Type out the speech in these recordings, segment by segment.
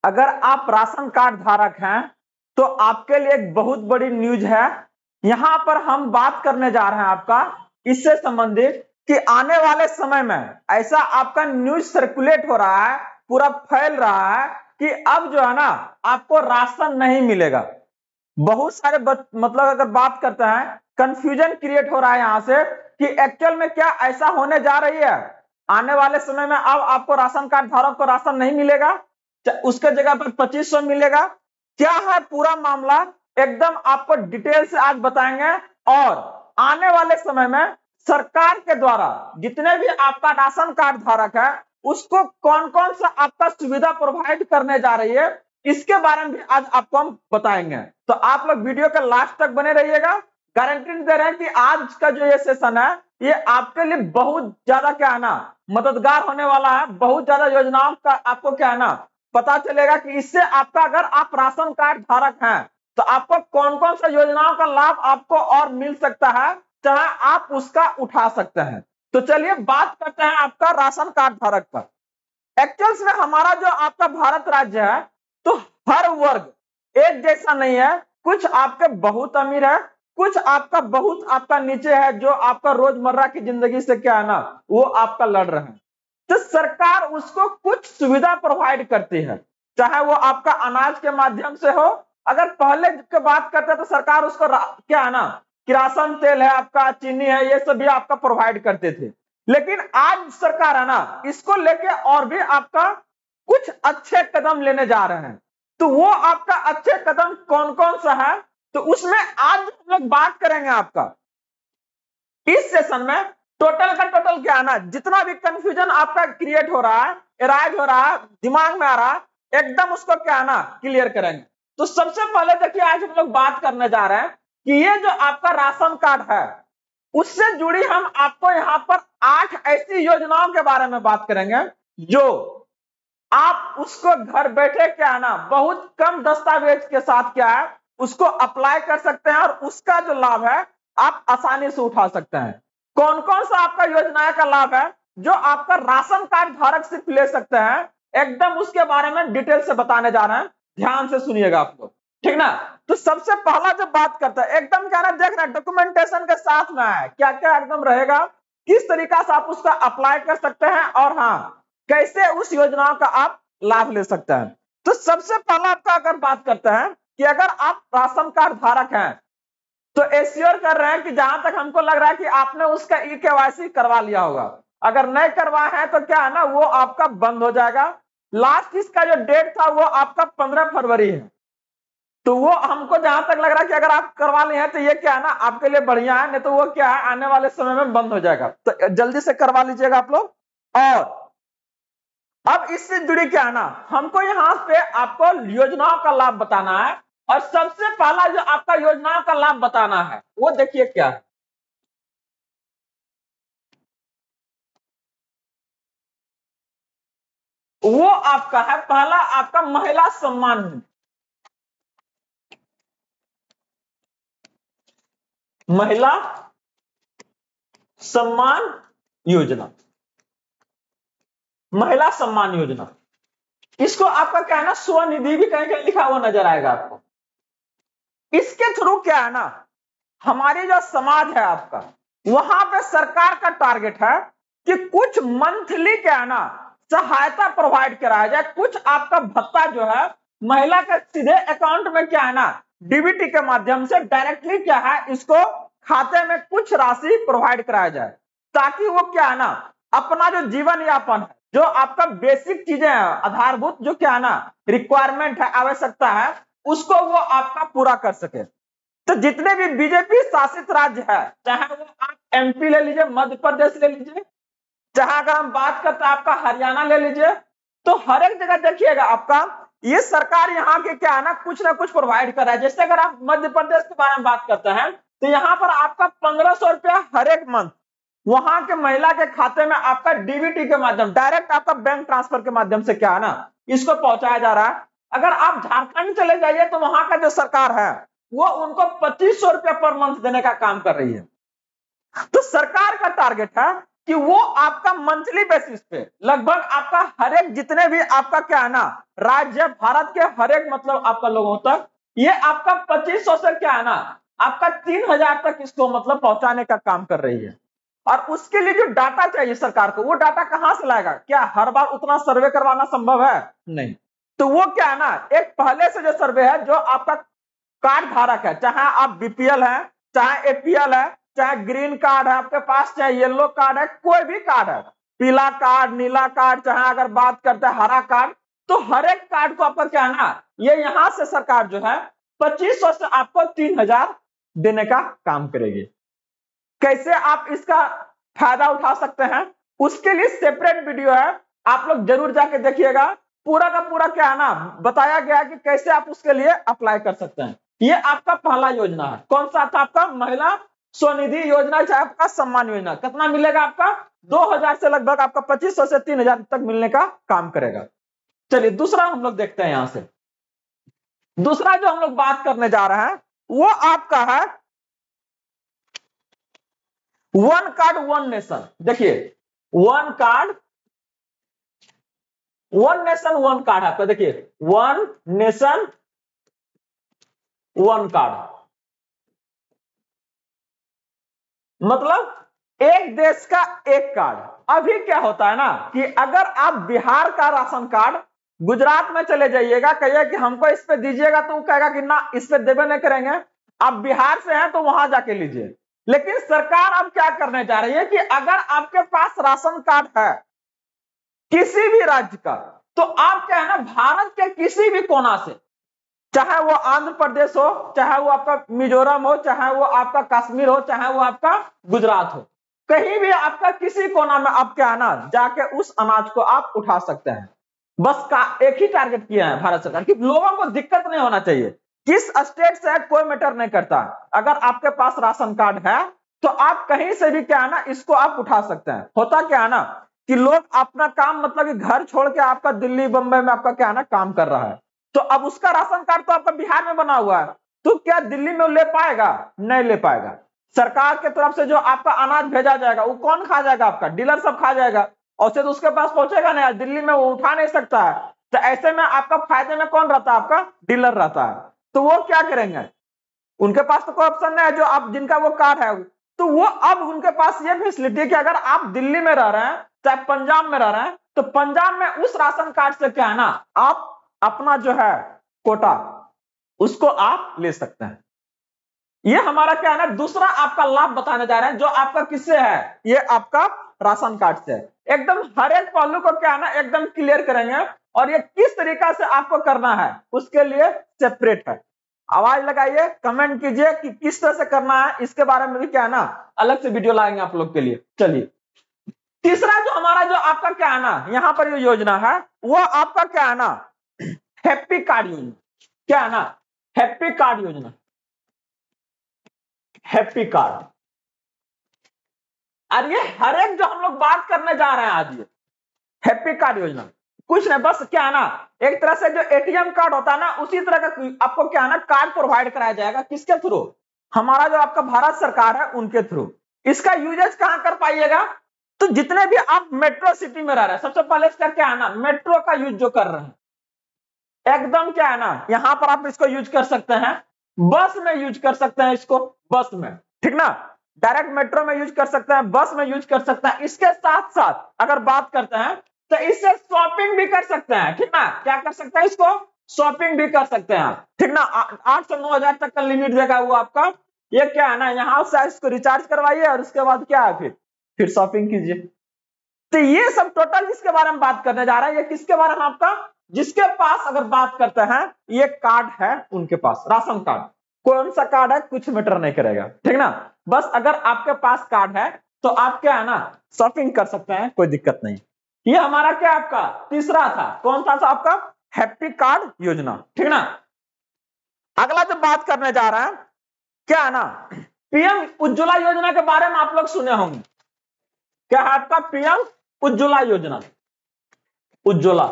अगर आप ration card धारक हैं तो आपके लिए एक बहुत बड़ी न्यूज है। यहां पर हम बात करने जा रहे हैं आपका इससे संबंधित कि आने वाले समय में ऐसा आपका न्यूज सर्कुलेट हो रहा है, पूरा फैल रहा है कि अब जो है ना आपको राशन नहीं मिलेगा। बहुत सारे मतलब अगर बात करते हैं कंफ्यूजन क्रिएट हो रहा है यहां से कि एक्चुअल में क्या ऐसा होने जा रही है। आने वाले समय में अब आपको राशन कार्ड धारक को राशन नहीं मिलेगा, उसके जगह पर 2500 मिलेगा। क्या है पूरा मामला एकदम आपको डिटेल से आज बताएंगे। और आने वाले समय में सरकार के द्वारा जितने भी आपका राशन कार्ड धारक है उसको कौन कौन सा आपका सुविधा प्रोवाइड करने जा रही है, इसके बारे में भी आज आपको हम बताएंगे। तो आप लोग वीडियो के लास्ट तक बने रहिएगा। गारंटी दे रहे हैं कि आज का जो ये सेशन है ये आपके लिए बहुत ज्यादा क्या है ना मददगार होने वाला है। बहुत ज्यादा योजनाओं का आपको क्या है ना पता चलेगा कि इससे आपका अगर आप राशन कार्ड धारक हैं तो आपको कौन कौन सा योजनाओं का लाभ आपको और मिल सकता है, चाहे आप उसका उठा सकते हैं। तो चलिए बात करते हैं आपका राशन कार्ड धारक पर। एक्चुअल्स में हमारा जो आपका भारत राज्य है तो हर वर्ग एक जैसा नहीं है। कुछ आपके बहुत अमीर है, कुछ आपका बहुत आपका नीचे है, जो आपका रोजमर्रा की जिंदगी से क्या है ना वो आपका लड़ रहे हैं। तो सरकार उसको कुछ सुविधा प्रोवाइड करती है, चाहे वो आपका अनाज के माध्यम से हो। अगर पहले की बात करते तो सरकार उसको क्या है ना किरासन तेल है, आपका चीनी है, ये सब भी आपका प्रोवाइड करते थे। लेकिन आज सरकार है ना इसको लेके और भी आपका कुछ अच्छे कदम लेने जा रहे हैं। तो वो आपका अच्छे कदम कौन कौन सा है तो उसमें आज हम लोग बात करेंगे आपका इस सेशन में। टोटल का टोटल क्या है ना जितना भी कंफ्यूजन आपका क्रिएट हो रहा है, एराइज हो रहा है, दिमाग में आ रहा है, एकदम उसको क्या है ना क्लियर करेंगे। तो सबसे पहले देखिए आज हम लोग बात करने जा रहे हैं कि ये जो आपका राशन कार्ड है उससे जुड़ी हम आपको यहाँ पर 8 ऐसी योजनाओं के बारे में बात करेंगे जो आप उसको घर बैठे क्या है ना बहुत कम दस्तावेज के साथ क्या है उसको अप्लाई कर सकते हैं और उसका जो लाभ है आप आसानी से उठा सकते हैं। कौन कौन सा आपका योजना का लाभ है जो आपका राशन कार्ड धारक सिर्फ ले सकते हैं, एकदम उसके बारे में डिटेल से बताने जा रहे हैं। ध्यान से सुनिएगा आप लोग, ठीक ना। तो सबसे पहला जब बात करते हैं एकदम क्या ना देख रहे हैं डॉक्यूमेंटेशन के साथ में है क्या क्या एकदम रहेगा, किस तरीका से आप उसका अप्लाई कर सकते हैं और हाँ कैसे उस योजनाओं का आप लाभ ले सकते हैं। तो सबसे पहला आपका अगर बात करते हैं कि अगर आप राशन कार्ड धारक हैं तो एश्योर कर रहे हैं कि जहां तक हमको लग रहा है कि आपने उसका ई-केवाईसी करवा लिया होगा। अगर नहीं करवाए हैं तो क्या है ना वो आपका बंद हो जाएगा। लास्ट इसका जो डेट था वो आपका 15 फरवरी है। तो वो हमको जहां तक लग रहा है कि अगर आप करवा लिए हैं तो ये क्या है ना आपके लिए बढ़िया है, नहीं तो वो क्या है आने वाले समय में बंद हो जाएगा। तो जल्दी से करवा लीजिएगा आप लोग। और अब इससे जुड़ी क्या है ना हमको यहाँ पे आपको योजनाओं का लाभ बताना है। और सबसे पहला जो आपका योजनाओं का लाभ बताना है वो देखिए क्या है। वो आपका है पहला आपका महिला सम्मान निधि। महिला सम्मान योजना, महिला सम्मान योजना, इसको आपका क्या है ना स्वनिधि भी कहीं कहीं लिखा हुआ नजर आएगा आपको। इसके थ्रू क्या है ना हमारी जो समाज है आपका वहां पे सरकार का टारगेट है कि कुछ मंथली क्या है ना सहायता प्रोवाइड कराया जाए। कुछ आपका भत्ता जो है महिला के सीधे अकाउंट में क्या है ना डीबीटी के माध्यम से डायरेक्टली क्या है इसको खाते में कुछ राशि प्रोवाइड कराया जाए, ताकि वो क्या है ना अपना जो जीवन यापन है, जो आपका बेसिक चीजें हैं, आधारभूत जो क्या है ना रिक्वायरमेंट है, आवश्यकता है, उसको वो आपका पूरा कर सके। तो जितने भी बीजेपी शासित राज्य है, चाहे वो आप एमपी ले लीजिए, मध्य प्रदेश ले लीजिए, चाहे अगर हम बात करते हैं आपका हरियाणा ले लीजिए, तो हर एक जगह देखिएगा आपका ये सरकार यहाँ के क्या है ना कुछ प्रोवाइड कर रहा है। जैसे अगर आप मध्य प्रदेश के बारे में बात करते हैं तो यहाँ पर आपका 1500 रुपया हर एक मंथ वहां के महिला के खाते में आपका डीबीटी के माध्यम डायरेक्ट आपका बैंक ट्रांसफर के माध्यम से क्या है ना इसको पहुंचाया जा रहा है। अगर आप झारखंड चले जाइए तो वहां का जो सरकार है वो उनको 2500 रुपया पर मंथ देने का काम कर रही है। तो सरकार का टारगेट है कि वो आपका मंथली बेसिस पे लगभग आपका हर एक जितने भी आपका क्या है ना राज्य भारत के हर एक मतलब आपका लोगों तक ये आपका 2500 से क्या है ना आपका 3000 तक इसको मतलब पहुंचाने का काम कर रही है। और उसके लिए जो डाटा चाहिए सरकार को, वो डाटा कहां से लाएगा? क्या हर बार उतना सर्वे करवाना संभव है? नहीं। तो वो क्या है ना एक पहले से जो सर्वे है, जो आपका कार्ड धारक है, चाहे आप बीपीएल है, चाहे एपीएल है, चाहे ग्रीन कार्ड है आपके पास, चाहे येलो कार्ड है, कोई भी कार्ड है, पीला कार्ड, नीला कार्ड, चाहे अगर बात करते हैं हरा कार्ड, तो हर एक कार्ड को आपका क्या है ना ये यहां से सरकार जो है 2500 से आपको 3000 देने का काम करेगी। कैसे आप इसका फायदा उठा सकते हैं उसके लिए सेपरेट वीडियो है, आप लोग जरूर जाके देखिएगा। पूरा का पूरा क्या है ना बताया गया है कि कैसे आप उसके लिए अप्लाई कर सकते हैं। ये आपका पहला योजना है, कौन सा था? आपका महिला स्वनिधि योजना, चाहे आपका सम्मान योजना। कितना मिलेगा आपका? 2000 से लगभग आपका 2500 से 3000 तक मिलने का काम करेगा। चलिए दूसरा हम लोग देखते हैं। यहां से दूसरा जो हम लोग बात करने जा रहे हैं वो आपका है वन कार्ड वन नेशन। देखिए one card one nation one card आपका, देखिए वन नेशन वन कार्ड मतलब एक देश का एक कार्ड। अभी क्या होता है ना कि अगर आप बिहार का राशन कार्ड गुजरात में चले जाइएगा, कहिए कि हमको इस पे दीजिएगा, तो वो कहेगा कि ना इस पे देवे नहीं करेंगे, आप बिहार से हैं तो वहां जाके लीजिए। लेकिन सरकार अब क्या करने जा रही है कि अगर आपके पास राशन कार्ड है किसी भी राज्य का, तो आप क्या है ना भारत के किसी भी कोना से, चाहे वो आंध्र प्रदेश हो, चाहे वो आपका मिजोरम हो, चाहे वो आपका कश्मीर हो, चाहे वो आपका गुजरात हो, कहीं भी आपका किसी कोना में आप क्या है ना जाके उस अनाज को आप उठा सकते हैं। बस का एक ही टारगेट किया है भारत सरकार कि लोगों को दिक्कत नहीं होना चाहिए। किस स्टेट से है कोई मैटर नहीं करता, अगर आपके पास राशन कार्ड है तो आप कहीं से भी क्या है ना इसको आप उठा सकते हैं। होता क्या है ना कि लोग अपना काम मतलब कि घर छोड़ के आपका दिल्ली बंबई में आपका क्या है ना काम कर रहा है, तो अब उसका राशन कार्ड तो आपका बिहार में बना हुआ है, तो क्या दिल्ली में ले पाएगा? नहीं ले पाएगा। सरकार की तरफ से जो आपका अनाज भेजा जाएगा वो कौन खा जाएगा? आपका डीलर सब खा जाएगा, और से तो उसके पास पहुंचेगा नहीं, दिल्ली में वो उठा नहीं सकता है। तो ऐसे में आपका फायदे में कौन रहता है? आपका डीलर रहता है। तो वो क्या करेंगे? उनके पास तो कोई ऑप्शन नहीं है, जो आप जिनका वो कार्ड है, तो वो अब उनके पास ये फैसिलिटी है कि अगर आप दिल्ली में रह रहे हैं चाहे पंजाब में रह रहे हैं, तो पंजाब में उस राशन कार्ड से क्या है ना आप अपना जो है कोटा उसको आप ले सकते हैं। ये हमारा क्या है ना दूसरा आपका लाभ बताने जा रहे हैं, जो आपका किससे है? ये आपका राशन कार्ड से है। एकदम हर एक पहलू को क्या है ना एकदम क्लियर करेंगे, और ये किस तरीका से आपको करना है उसके लिए सेपरेट है। आवाज लगाइए, कमेंट कीजिए कि किस तरह से करना है, इसके बारे में भी क्या है ना अलग से वीडियो लाएंगे आप लोग के लिए। चलिए तीसरा जो हमारा जो आपका क्या है ना यहाँ पर ये योजना है वो आपका क्या है ना हैप्पी कार्ड योजना। क्या है ना हैप्पी कार्ड योजना, हैप्पी कार्ड। और ये हर एक जो हम लोग बात करने जा रहे हैं आज, ये हैप्पी कार्ड योजना कुछ नहीं, बस क्या है ना एक तरह से जो एटीएम कार्ड होता है ना उसी तरह का आपको क्या है ना कार्ड प्रोवाइड कराया जाएगा। किसके थ्रू? हमारा जो आपका भारत सरकार है उनके थ्रू। इसका यूजेज कहां कर पाइएगा? तो जितने भी आप मेट्रो सिटी में रह रहे हैं, सबसे पहले इसका क्या है ना मेट्रो का यूज जो कर रहे हैं एकदम क्या है ना यहां पर आप इसको यूज कर सकते हैं। बस में यूज कर सकते हैं इसको, बस में, ठीक ना, डायरेक्ट मेट्रो में यूज कर सकते हैं, बस में यूज कर सकते हैं। इसके साथ साथ अगर बात करते हैं तो इससे शॉपिंग भी कर सकते हैं, ठीक ना। क्या कर सकते हैं? इसको शॉपिंग भी कर सकते हैं, ठीक ना। 8 से 9 हजार तक का लिमिट देगा वो आपका। ये क्या है ना यहाँ से इसको रिचार्ज करवाइए और उसके बाद क्या है फिर शॉपिंग कीजिए। तो ये सब टोटल इसके बारे में बात करने जा रहे हैं। ये किसके बारे में? आपका जिसके पास अगर बात करते हैं ये कार्ड है उनके पास राशन कार्ड, कौन सा कार्ड है कुछ मैटर नहीं करेगा, ठीक ना। बस अगर आपके पास कार्ड है तो आप क्या है ना शॉपिंग कर सकते हैं, कोई दिक्कत नहीं। ये हमारा क्या आपका तीसरा था, कौन सा था आपका? हैप्पी कार्ड योजना, ठीक ना। अगला जो बात करने जा रहे हैं क्या है ना पीएम उज्ज्वला योजना के बारे में आप लोग सुने होंगे। क्या है आपका पीएम उज्ज्वला योजना? उज्ज्वला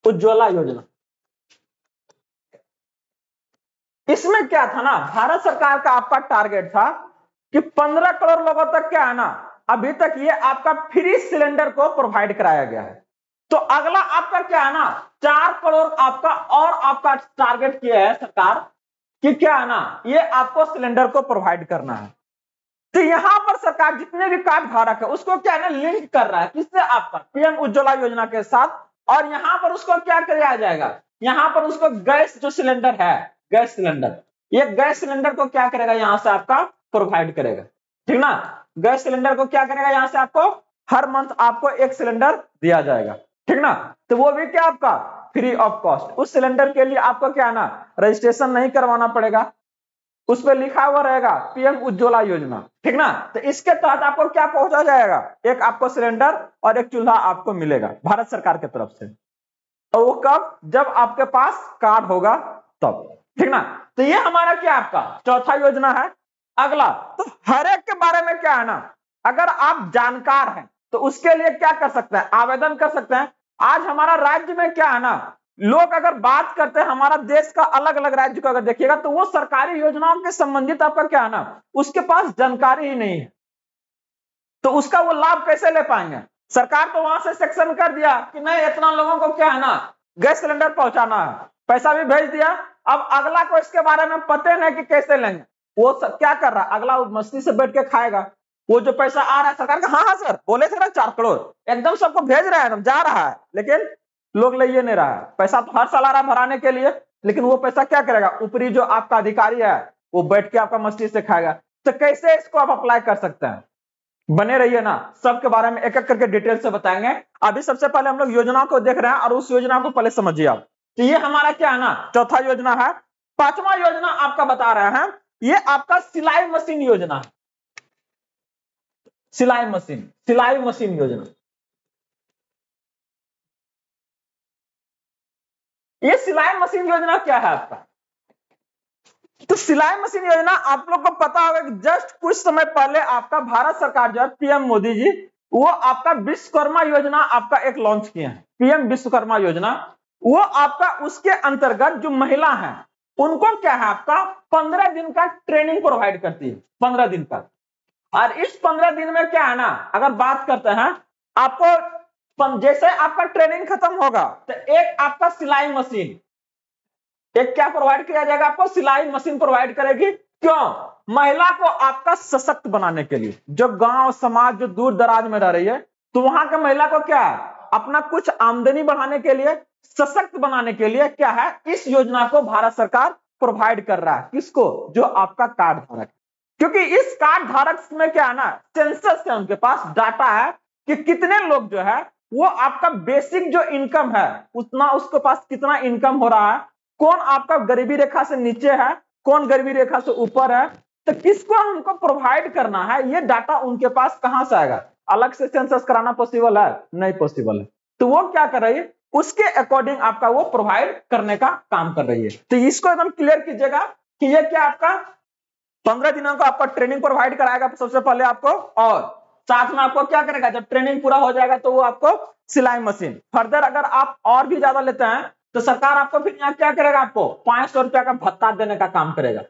उज्ज्वला योजना इसमें क्या था ना, भारत सरकार का आपका टारगेट था कि 15 करोड़ लोगों तक क्या है ना, अभी तक ये आपका फ्री सिलेंडर को प्रोवाइड कराया गया है। तो अगला आपका क्या है ना, 4 करोड़ आपका और आपका टारगेट किया है सरकार कि क्या है ना, ये आपको सिलेंडर को प्रोवाइड करना है। तो यहां पर सरकार जितने भी कार्ड धारक है उसको क्या है ना, लिंक कर रहा है किससे, आपका पीएम उज्ज्वला योजना के साथ। और यहां पर उसको क्या किया जाएगा, यहां पर उसको गैस जो सिलेंडर है, गैस सिलेंडर, ये गैस सिलेंडर को क्या करेगा, यहां से आपका प्रोवाइड करेगा, ठीक ना। गैस सिलेंडर को क्या करेगा, यहां से आपको हर मंथ आपको एक सिलेंडर दिया जाएगा, ठीक ना। तो वो भी क्या आपका फ्री ऑफ कॉस्ट। उस सिलेंडर के लिए आपको क्या है ना, रजिस्ट्रेशन नहीं करवाना पड़ेगा, उस पर लिखा हुआ रहेगा पीएम उज्ज्वला योजना, ठीक ना। तो इसके तहत आपको क्या पहुंचा जाएगा, एक आपको सिलेंडर और एक चूल्हा आपको मिलेगा भारत सरकार की तरफ से। और वो कब, जब आपके पास कार्ड होगा तब, ठीक ना। तो ये हमारा क्या आपका चौथा योजना है। अगला, तो हर एक के बारे में क्या है ना, अगर आप जानकार हैं तो उसके लिए क्या कर सकते हैं, आवेदन कर सकते हैं। आज हमारा राज्य में क्या है ना, लोग अगर बात करते हैं हमारा देश का अलग अलग राज्य को अगर देखिएगा तो वो सरकारी योजनाओं के संबंधित आपका क्या है ना, उसके पास जानकारी ही नहीं है, तो उसका वो लाभ कैसे ले पाएंगे। सरकार तो वहां से सेक्शन कर दिया कि नहीं, इतना लोगों को क्या है ना गैस सिलेंडर पहुंचाना है, पैसा भी भेज दिया। अब अगला को इसके बारे में पता नहीं कि कैसे लेंगे, वो क्या कर रहा है, अगला मस्ती से बैठ के खाएगा। वो जो पैसा आ रहा है सरकार का, हाँ हाँ सर बोले थे ना 4 करोड़, एकदम सबको भेज रहे हैं, जा रहा है, लेकिन लोग ले ये नहीं रहा है। पैसा तो हर साल आ रहा है भराने के लिए, लेकिन वो पैसा क्या करेगा, ऊपरी जो आपका अधिकारी है वो बैठ के आपका मस्ती से खाएगा। तो कैसे इसको आप अप्लाई कर सकते हैं, बने रहिए ना, सबके बारे में एक एक करके डिटेल से बताएंगे। अभी सबसे पहले हम लोग योजना को देख रहे हैं और उस योजना को पहले समझिए आप। तो ये हमारा क्या है ना, चौथा योजना है। पांचवा योजना आपका बता रहे हैं, ये आपका सिलाई मशीन योजना है। सिलाई मशीन योजना, ये सिलाई मशीन योजना क्या है आपका। तो सिलाई मशीन योजना आप लोग को पता होगा कि जस्ट कुछ समय पहले आपका भारत सरकार जो है, पीएम मोदी जी, वो आपका विश्वकर्मा योजना आपका एक लॉन्च किया है, पीएम विश्वकर्मा योजना। वो आपका उसके अंतर्गत जो महिला है उनको क्या है आपका 15 दिन का ट्रेनिंग प्रोवाइड करती है, 15 दिन का। और इस 15 दिन में क्या है ना, अगर बात करते हैं आपको, जैसे आपका ट्रेनिंग खत्म होगा तो एक आपका सिलाई मशीन, एक क्या प्रोवाइड किया जाएगा आपको, सिलाई मशीन प्रोवाइड करेगी। क्यों, महिला को आपका सशक्त बनाने के लिए। जो गांव समाज जो दूर दराज में रह रही है, तो वहां के महिला को क्या है, अपना कुछ आमदनी बढ़ाने के लिए, सशक्त बनाने के लिए क्या है, इस योजना को भारत सरकार प्रोवाइड कर रहा है। किसको, जो आपका कार्ड धारक, क्योंकि इस कार्ड धारक में क्या है ना, सेंसस है, उनके पास डाटा है कि कितने लोग जो है वो आपका बेसिक जो इनकम है उतना उसके पास कितना इनकम हो रहा है, कौन आपका गरीबी रेखा से नीचे है, कौन गरीबी रेखा से ऊपर है। तो किसको हमको प्रोवाइड करना है, ये डाटा उनके पास कहां से आएगा, अलग से सेंसस कराना पॉसिबल है, नहीं पॉसिबल है। तो वो क्या कर रही है, उसके अकॉर्डिंग आपका वो प्रोवाइड करने का काम कर रही है। तो इसको एकदम क्लियर कीजिएगा कि ये क्या आपका 15 दिनों का आपका ट्रेनिंग प्रोवाइड कराएगा सबसे पहले आपको, और साथ में आपको क्या करेगा, जब ट्रेनिंग पूरा हो जाएगा तो वो आपको सिलाई मशीन। फर्दर अगर आप और भी ज्यादा लेते हैं तो सरकार आपको फिर यहाँ क्या करेगा, आपको 500 रुपया का भत्ता देने का काम करेगा।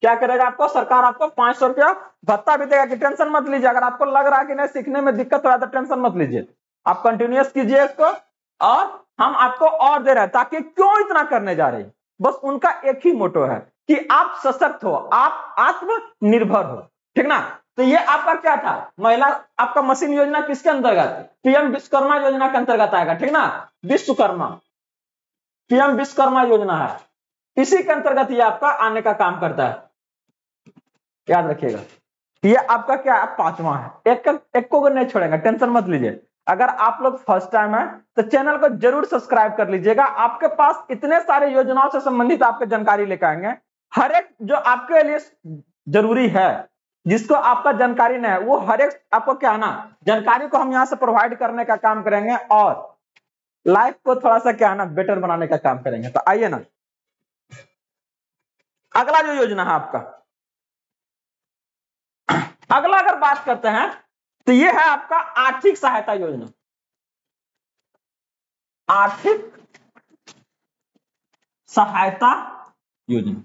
क्या करेगा आपको, सरकार आपको 500 रुपया भत्ता भी देगा। कि टेंशन मत लीजिए, अगर आपको लग रहा है कि नहीं सीखने में दिक्कत हो रहा है तो टेंशन मत लीजिए, आप कंटिन्यूअस कीजिए इसको, और हम आपको और दे रहे हैं। ताकि क्यों इतना करने जा रही, बस उनका एक ही मोटो है कि आप सशक्त हो, आप आत्मनिर्भर हो, ठीक ना। तो ये आपका क्या था, महिला आपका मशीन योजना किसके अंतर्गत, पीएम विश्वकर्मा योजना के अंतर्गत आएगा, ठीक ना। विश्वकर्मा, पीएम विश्वकर्मा योजना है, इसी के अंतर्गत ये आपका आने का काम करता है, याद रखिएगा। ये आपका क्या है, पांचवा है। एक को नहीं छोड़ेंगे, टेंशन मत लीजिए। अगर आप लोग फर्स्ट टाइम है तो चैनल को जरूर सब्सक्राइब कर लीजिएगा। आपके पास इतने सारे योजनाओं से संबंधित आपके जानकारी लेकर आएंगे, हर एक जो आपके लिए जरूरी है, जिसको आपका जानकारी नहीं है, वो हर एक आपको क्या है ना, जानकारी को हम यहाँ से प्रोवाइड करने का काम करेंगे, और लाइफ को थोड़ा सा क्या है ना बेटर बनाने का काम करेंगे। तो आइए ना, अगला जो योजना है आपका, अगला अगर बात करते हैं तो ये है आपका आर्थिक सहायता योजना। आर्थिक सहायता योजना,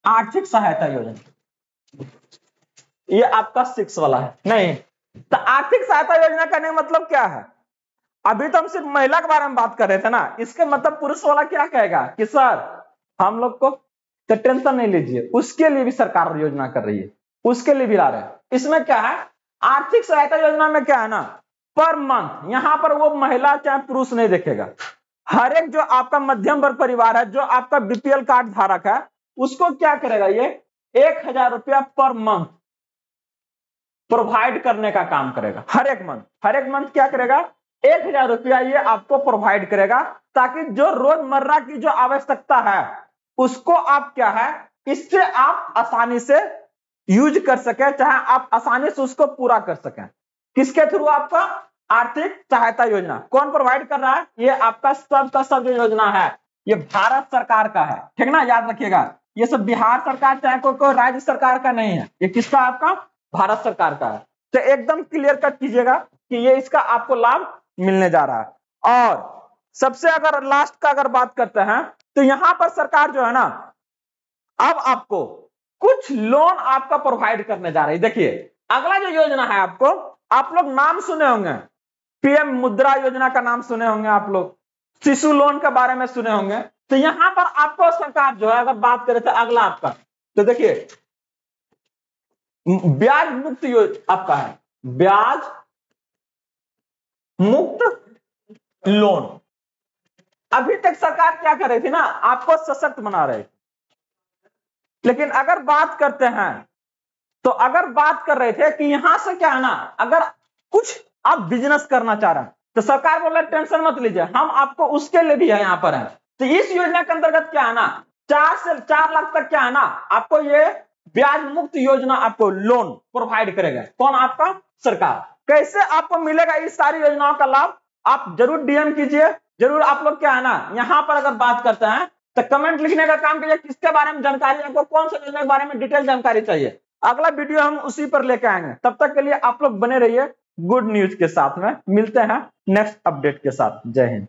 आर्थिक सहायता योजना, ये आपका 6 वाला है नहीं। तो आर्थिक सहायता योजना का मतलब क्या है? अभी तो हम सिर्फ महिला के बारे में बात कर रहे थे ना, इसके मतलब पुरुष वाला क्या कहेगा कि सर हम लोग को तो टेंशन नहीं लीजिए, उसके लिए भी सरकार योजना कर रही है, उसके लिए भी ला रहे हैं। इसमें क्या है, आर्थिक सहायता योजना में क्या है ना, पर मंथ यहां पर वो महिला चाहे पुरुष नहीं देखेगा, हर एक जो आपका मध्यम वर्ग परिवार है, जो आपका बीपीएल कार्ड धारक है, उसको क्या करेगा, ये 1000 रुपया पर मंथ प्रोवाइड करने का काम करेगा। हर एक मंथ क्या करेगा, 1000 रुपया ये आपको प्रोवाइड करेगा, ताकि जो रोजमर्रा की जो आवश्यकता है उसको आप क्या है, इससे आप आसानी से यूज कर सके, चाहे आप आसानी से उसको पूरा कर सकें। किसके थ्रू? आपका आर्थिक सहायता योजना। कौन प्रोवाइड कर रहा है? ये आपका सब का सब जो योजना है ये भारत सरकार का है, ठीक ना, याद रखिएगा। ये सब बिहार सरकार चाहे कोई राज्य सरकार का नहीं है, ये किसका? आपका भारत सरकार का है। तो एकदम क्लियर कट कीजिएगा कि ये इसका आपको लाभ मिलने जा रहा है। और सबसे अगर लास्ट का अगर बात करते हैं तो यहां पर सरकार जो है ना, अब आपको कुछ लोन आपका प्रोवाइड करने जा रही है। देखिए अगला जो योजना है, आपको आप लोग नाम सुने होंगे, पीएम मुद्रा योजना का नाम सुने होंगे आप लोग, शिशु लोन के बारे में सुने होंगे। तो यहां पर आपको सरकार जो है, अगर बात करें तो अगला आपका, तो देखिए ब्याज मुक्त आपका है, ब्याज मुक्त लोन। अभी तक सरकार क्या कर रही थी ना, आपको सशक्त बना रही थी। लेकिन अगर बात करते हैं तो अगर बात कर रहे थे कि यहां से क्या है ना, अगर कुछ आप बिजनेस करना चाह रहे हैं तो सरकार बोल रहा है टेंशन मत लीजिए, हम आपको उसके लिए भी है यहां पर है। तो इस योजना के अंतर्गत क्या है ना, 4 से 4 लाख तक क्या है ना, आपको ये ब्याज मुक्त योजना आपको लोन प्रोवाइड करेगा। कौन? आपका सरकार। कैसे आपको मिलेगा इस सारी योजनाओं का लाभ? आप जरूर डीएम कीजिए, जरूर आप लोग क्या है ना, यहां पर अगर बात करते हैं तो कमेंट लिखने का काम कीजिए, किसके बारे में जानकारी, आपको कौन सा योजना के बारे में डिटेल जानकारी चाहिए। अगला वीडियो हम उसी पर लेकर आएंगे। तब तक के लिए आप लोग बने रहिए गुड न्यूज के साथ में। मिलते हैं नेक्स्ट अपडेट के साथ। जय हिंद।